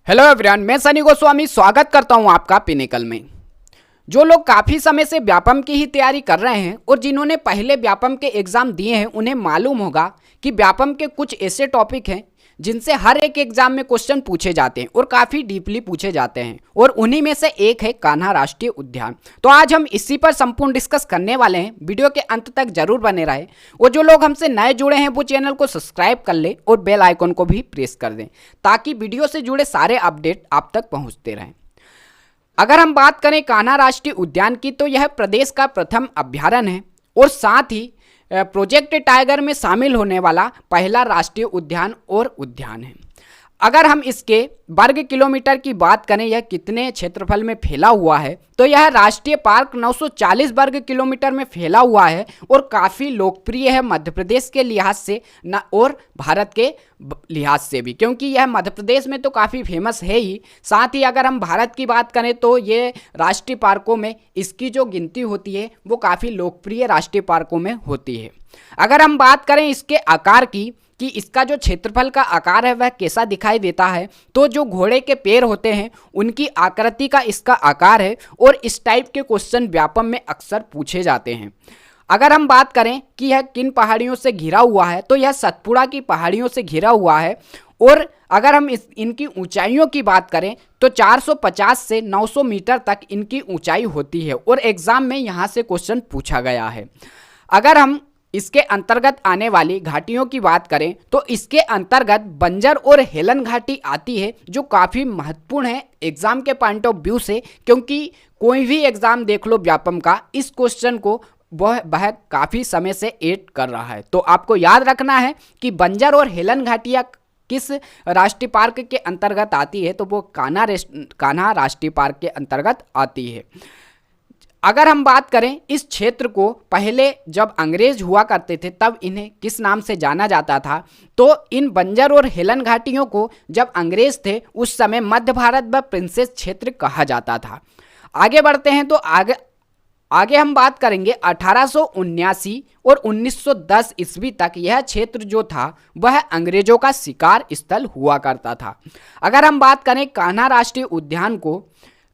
Hello everyone, मैं सनी गोस्वामी स्वागत करता हूं आपका पिनेकल में। जो लोग काफ़ी समय से व्यापम की ही तैयारी कर रहे हैं और जिन्होंने पहले व्यापम के एग्ज़ाम दिए हैं उन्हें मालूम होगा कि व्यापम के कुछ ऐसे टॉपिक हैं जिनसे हर एक एग्ज़ाम में क्वेश्चन पूछे जाते हैं और काफ़ी डीपली पूछे जाते हैं, और उन्हीं में से एक है कान्हा राष्ट्रीय उद्यान। तो आज हम इसी पर संपूर्ण डिस्कस करने वाले हैं। वीडियो के अंत तक जरूर बने रहे और जो लोग हमसे नए जुड़े हैं वो चैनल को सब्सक्राइब कर ले और बेल आइकन को भी प्रेस कर दें ताकि वीडियो से जुड़े सारे अपडेट आप तक पहुँचते रहें। अगर हम बात करें कान्हा राष्ट्रीय उद्यान की तो यह प्रदेश का प्रथम अभ्यारण्य है और साथ ही प्रोजेक्ट टाइगर में शामिल होने वाला पहला राष्ट्रीय उद्यान और उद्यान है। अगर हम इसके वर्ग किलोमीटर की बात करें, यह कितने क्षेत्रफल में फैला हुआ है, तो यह राष्ट्रीय पार्क 940 वर्ग किलोमीटर में फैला हुआ है और काफ़ी लोकप्रिय है मध्य प्रदेश के लिहाज से न और भारत के लिहाज से भी, क्योंकि यह मध्य प्रदेश में तो काफ़ी फेमस है ही, साथ ही अगर हम भारत की बात करें तो ये राष्ट्रीय पार्कों में इसकी जो गिनती होती है वो काफ़ी लोकप्रिय राष्ट्रीय पार्कों में होती है। अगर हम बात करें इसके आकार की कि इसका जो क्षेत्रफल का आकार है वह कैसा दिखाई देता है, तो जो घोड़े के पैर होते हैं उनकी आकृति का इसका आकार है और इस टाइप के क्वेश्चन व्यापम में अक्सर पूछे जाते हैं। अगर हम बात करें कि यह किन पहाड़ियों से घिरा हुआ है, तो यह सतपुड़ा की पहाड़ियों से घिरा हुआ है और अगर हम इनकी ऊंचाइयों की बात करें तो 450 से 900 मीटर तक इनकी ऊंचाई होती है और एग्ज़ाम में यहाँ से क्वेश्चन पूछा गया है। अगर हम इसके अंतर्गत आने वाली घाटियों की बात करें तो इसके अंतर्गत बंजर और हेलन घाटी आती है जो काफ़ी महत्वपूर्ण है एग्ज़ाम के पॉइंट ऑफ व्यू से, क्योंकि कोई भी एग्ज़ाम देख लो व्यापम का, इस क्वेश्चन को वह काफ़ी समय से ऐड कर रहा है। तो आपको याद रखना है कि बंजर और हेलन घाटियाँ किस राष्ट्रीय पार्क के अंतर्गत आती है, तो वो कान्हा राष्ट्रीय पार्क के अंतर्गत आती है। अगर हम बात करें इस क्षेत्र को पहले जब अंग्रेज हुआ करते थे तब इन्हें किस नाम से जाना जाता था, तो इन बंजर और हेलन घाटियों को जब अंग्रेज थे उस समय मध्य भारत व प्रिंसेस क्षेत्र कहा जाता था। आगे बढ़ते हैं तो आगे हम बात करेंगे 1879 और 1910 ईस्वी तक यह क्षेत्र जो था वह अंग्रेजों का शिकार स्थल हुआ करता था। अगर हम बात करें कान्हा राष्ट्रीय उद्यान को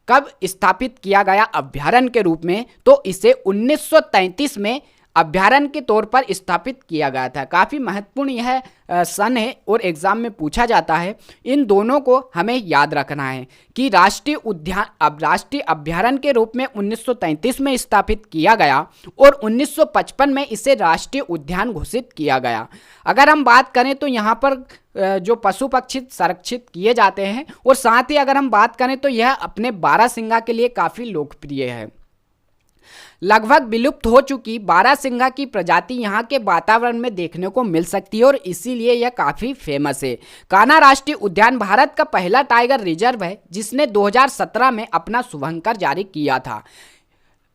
कब स्थापित किया गया अभ्यारण्य के रूप में, तो इसे 1933 में अभ्यारण्य के तौर पर स्थापित किया गया था। काफ़ी महत्वपूर्ण यह सन है और एग्ज़ाम में पूछा जाता है। इन दोनों को हमें याद रखना है कि राष्ट्रीय अभ्यारण्य के रूप में 1933 में स्थापित किया गया और 1955 में इसे राष्ट्रीय उद्यान घोषित किया गया। अगर हम बात करें तो यहाँ पर जो पशु पक्षी संरक्षित किए जाते हैं और साथ ही अगर हम बात करें तो यह अपने बारहसिंगा के लिए काफ़ी लोकप्रिय है। लगभग विलुप्त हो चुकी बारहसिंगा की प्रजाति यहाँ के वातावरण में देखने को मिल सकती है और इसीलिए यह काफ़ी फेमस है। कान्हा राष्ट्रीय उद्यान भारत का पहला टाइगर रिजर्व है जिसने 2017 में अपना शुभंकर जारी किया था।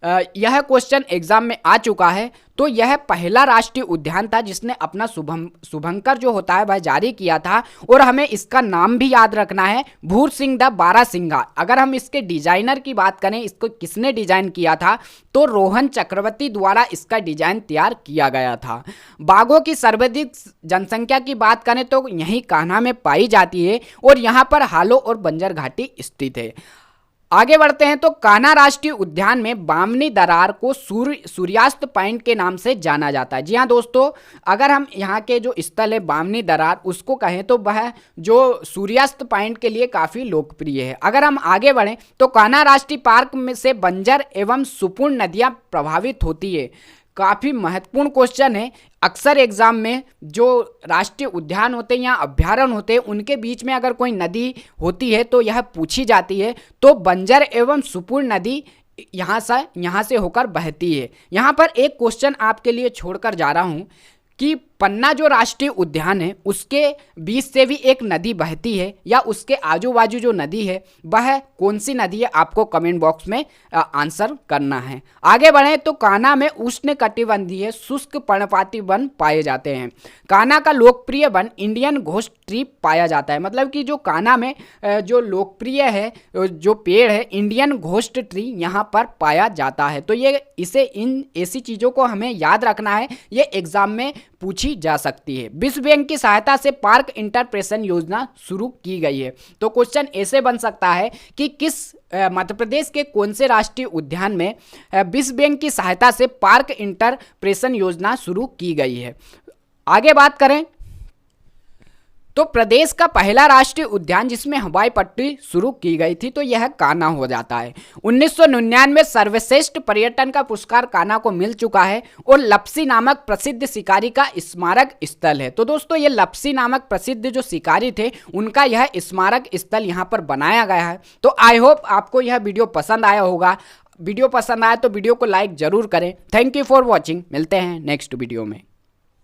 यह क्वेश्चन एग्जाम में आ चुका है, तो यह पहला राष्ट्रीय उद्यान था जिसने अपना शुभंकर जो होता है वह जारी किया था और हमें इसका नाम भी याद रखना है, भूर सिंह द बारहसिंगा। अगर हम इसके डिजाइनर की बात करें, इसको किसने डिजाइन किया था, तो रोहन चक्रवर्ती द्वारा इसका डिजाइन तैयार किया गया था। बाघों की सर्वाधिक जनसंख्या की बात करें तो यहीं कान्हा में पाई जाती है और यहाँ पर हालो और बंजर घाटी स्थित है। आगे बढ़ते हैं तो कान्हा राष्ट्रीय उद्यान में बामनी दरार को सूर्यास्त पॉइंट के नाम से जाना जाता है। जी हाँ दोस्तों, अगर हम यहाँ के जो स्थल है बामनी दरार उसको कहें तो वह जो सूर्यास्त पॉइंट के लिए काफ़ी लोकप्रिय है। अगर हम आगे बढ़ें तो कान्हा राष्ट्रीय पार्क में से बंजर एवं सुपूर्ण नदियाँ प्रभावित होती है। काफ़ी महत्वपूर्ण क्वेश्चन है। अक्सर एग्जाम में जो राष्ट्रीय उद्यान होते हैं या अभ्यारण्य होते हैं उनके बीच में अगर कोई नदी होती है तो यह पूछी जाती है, तो बंजर एवं सुपूर्ण नदी यहाँ से होकर बहती है। यहाँ पर एक क्वेश्चन आपके लिए छोड़कर जा रहा हूँ कि पन्ना जो राष्ट्रीय उद्यान है उसके बीच से भी एक नदी बहती है या उसके आजू बाजू जो नदी है वह कौन सी नदी है, आपको कमेंट बॉक्स में आंसर करना है। आगे बढ़ें तो कान्हा में उष्णकटिबंधीय शुष्क पर्णपाती वन पाए जाते हैं। कान्हा का लोकप्रिय वन इंडियन घोस्ट ट्री पाया जाता है, मतलब कि जो कान्हा में जो लोकप्रिय है जो पेड़ है इंडियन घोस्ट ट्री यहाँ पर पाया जाता है। तो ये इन ऐसी चीज़ों को हमें याद रखना है, ये एग्जाम में पूछी जा सकती है। विश्व बैंक की सहायता से पार्क इंटरप्रेशन योजना शुरू की गई है। तो क्वेश्चन ऐसे बन सकता है कि किस मध्य प्रदेश के कौन से राष्ट्रीय उद्यान में विश्व बैंक की सहायता से पार्क इंटरप्रेशन योजना शुरू की गई है। आगे बात करें तो प्रदेश का पहला राष्ट्रीय उद्यान जिसमें हवाई पट्टी शुरू की गई थी तो यह कान्हा हो जाता है। 1999 सर्वश्रेष्ठ पर्यटन का पुरस्कार कान्हा को मिल चुका है और लप्सी नामक प्रसिद्ध शिकारी का स्मारक स्थल है। तो दोस्तों ये लप्सी नामक प्रसिद्ध जो शिकारी थे उनका यह स्मारक स्थल यहाँ पर बनाया गया है। तो आई होप आपको यह वीडियो पसंद आया होगा। वीडियो पसंद आया तो वीडियो को लाइक जरूर करें। Thank you for watching. मिलते हैं नेक्स्ट वीडियो में।